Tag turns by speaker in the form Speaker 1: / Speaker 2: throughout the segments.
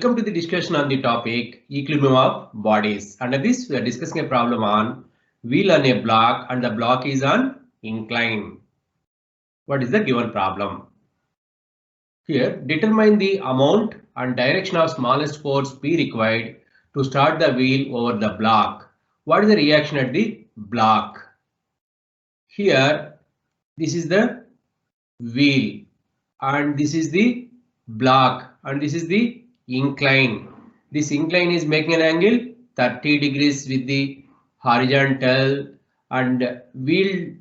Speaker 1: Welcome to the discussion on the topic equilibrium of bodies. Under this, we are discussing a problem on wheel on a block and the block is on incline. What is the given problem? Here, determine the amount and direction of smallest force P required to start the wheel over the block. What is the reaction at the block? Here, this is the wheel and this is the block and this is the incline. This incline is making an angle 30 degrees with the horizontal and wheel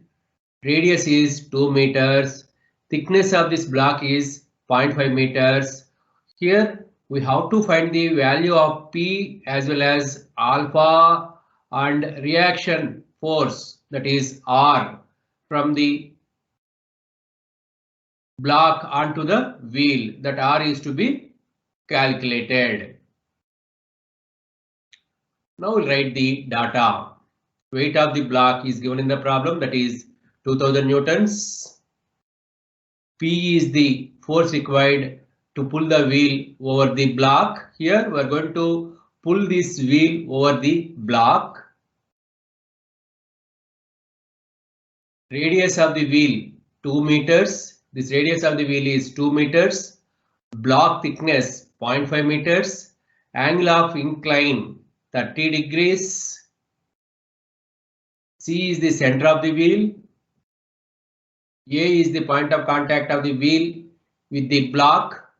Speaker 1: radius is 2 meters. Thickness of this block is 0.5 meters. Here we have to find the value of P as well as alpha and reaction force, that is R, from the block onto the wheel. That R is to be calculated. Now we'll write the data. Weight of the block is given in the problem, that is 2000 newtons. P is the force required to pull the wheel over the block. Here we are going to pull this wheel over the block. Radius of the wheel 2 meters. This radius of the wheel is 2 meters. Block thickness 0.5 meters. Angle of incline 30 degrees. C is the center of the wheel. A is the point of contact of the wheel with the block.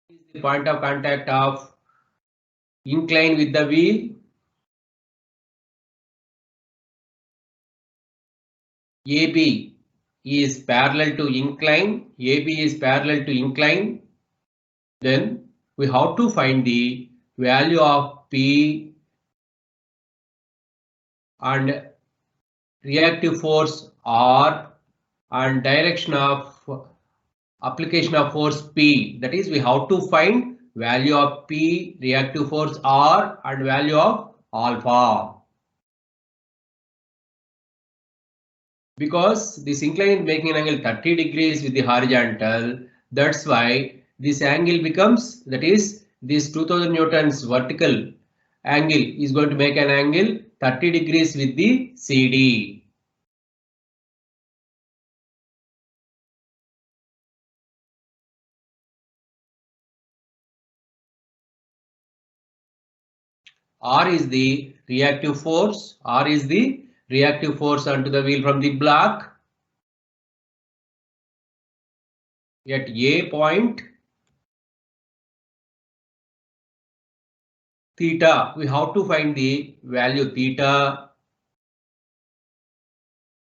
Speaker 1: Is the point of contact of incline with the wheel. AB is parallel to incline. AB is parallel to incline. Then we have to find the value of P and reactive force R and direction of application of force P. That is, we have to find value of P, reactive force R and value of alpha. Because this incline is making an angle 30 degrees with the horizontal, that's why this angle becomes, that is, this 2000 newtons vertical angle is going to make an angle 30 degrees with the CD. R is the reactive force. R is the reactive force onto the wheel from the block. At A point, theta, we have to find the value theta,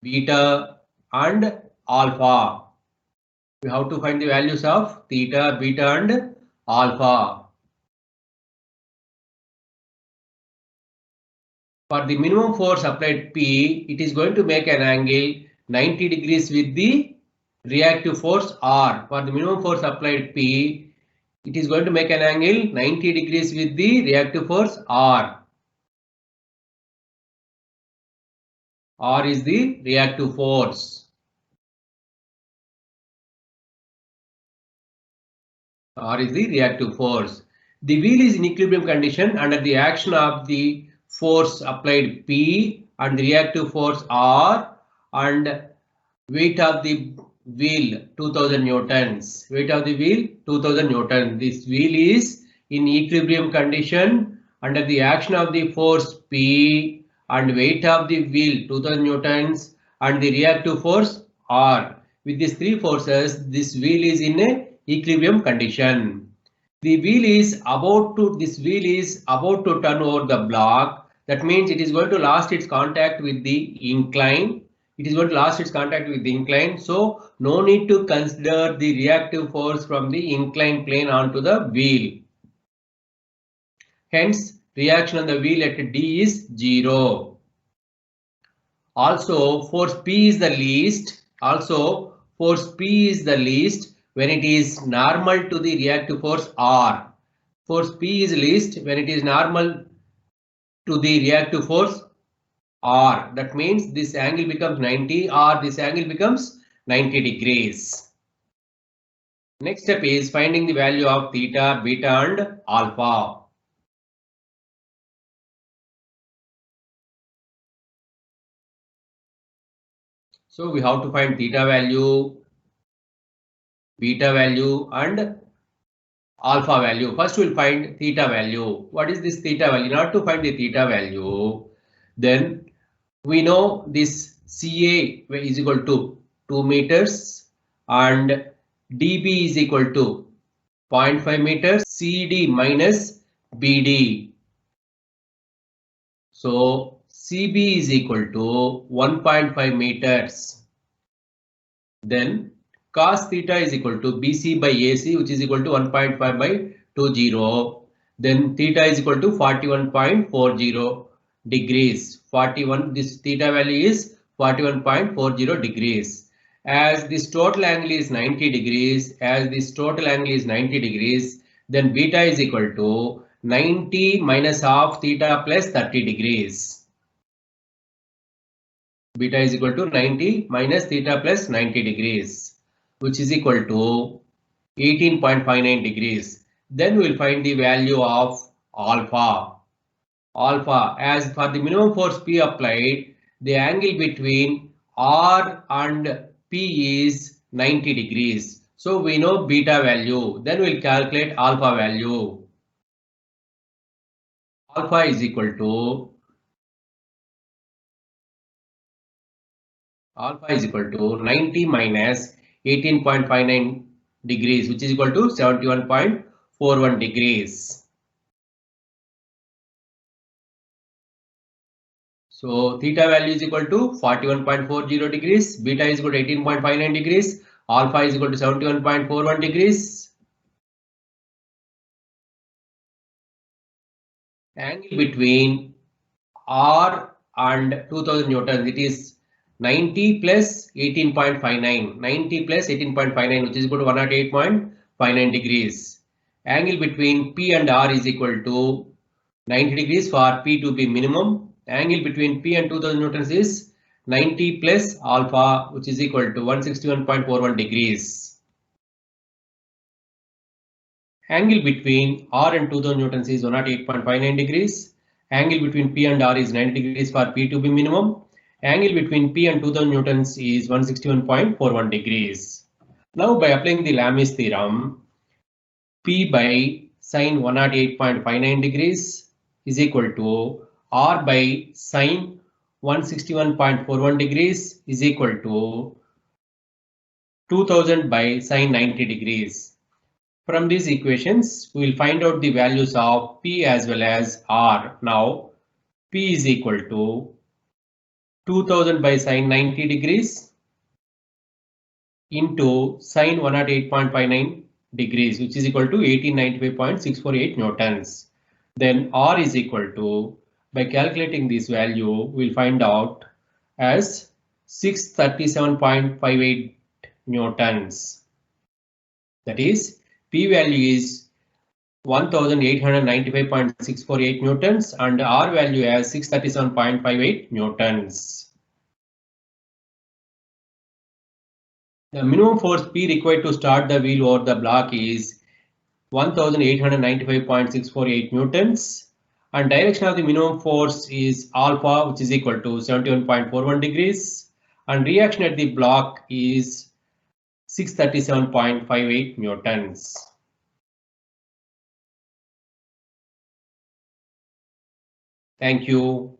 Speaker 1: beta and alpha. We have to find the values of theta, beta and alpha. For the minimum force applied P, it is going to make an angle 90 degrees with the reactive force R. For the minimum force applied P, it is going to make an angle 90 degrees with the reactive force R. R is the reactive force. R is the reactive force. The wheel is in equilibrium condition under the action of the force applied P and the reactive force R and weight of the wheel 2000 newtons. Weight of the wheel 2000 newtons. This wheel is in equilibrium condition under the action of the force P and weight of the wheel 2000 newtons and the reactive force R. With these three forces, this wheel is in a equilibrium condition. The wheel is about to turn over the block. That means it is going to lose its contact with the incline. It is going to lose its contact with the incline. So no need to consider the reactive force from the incline plane onto the wheel. Hence, reaction on the wheel at D is 0. Also, force P is the least. When it is normal to the reactive force R. Force P is least when it is normal to the reactive force R. That means this angle becomes 90 or this angle becomes 90 degrees. Next step is finding the value of theta, beta and alpha. So we have to find theta value, beta value and alpha value. First we'll find theta value. What is this theta value? In order to find the theta value, then we know this CA is equal to 2 meters and DB is equal to 0.5 meters, CD minus BD. So CB is equal to 1.5 meters. Then cos theta is equal to BC by AC, which is equal to 1.5 by 20. Then theta is equal to 41.40 degrees. 41, this theta value is 41.40 degrees. As this total angle is 90 degrees, then beta is equal to 90 minus half theta plus 30 degrees. Beta is equal to 90 minus theta plus 90 degrees, which is equal to 18.59 degrees. Then we will find the value of alpha. Alpha, as for the minimum force P applied, the angle between R and P is 90 degrees. So we know beta value. Then we'll calculate alpha value. Alpha is equal to 90 minus 18.59 degrees, which is equal to 71.41 degrees. So theta value is equal to 41.40 degrees, beta is equal to 18.59 degrees, alpha is equal to 71.41 degrees. Angle between R and 2000 newtons, it is 90 plus 18.59, 90 plus 18.59, which is equal to 108.59 degrees. Angle between P and R is equal to 90 degrees for P to be minimum. Angle between P and 2000 newtons is 90 plus alpha, which is equal to 161.41 degrees. Angle between R and 2000 newtons is 108.59 degrees. Angle between P and R is 90 degrees for P to be minimum. Angle between P and 2000 newtons is 161.41 degrees. Now by applying the Lami's theorem, P by sine 108.59 degrees is equal to R by sine 161.41 degrees is equal to 2000 by sine 90 degrees. From these equations, we will find out the values of P as well as R. Now, P is equal to 2000 by sine 90 degrees into sine 108.59 degrees, which is equal to 1895.648 newtons. Then R is equal to, by calculating this value, we'll find out as 637.58 newtons. That is, P value is 1895.648 newtons and R value as 637.58 newtons. The minimum force P required to start the wheel over the block is 1895.648 newtons and direction of the minimum force is alpha, which is equal to 71.41 degrees, and reaction at the block is 637.58 newtons. Thank you.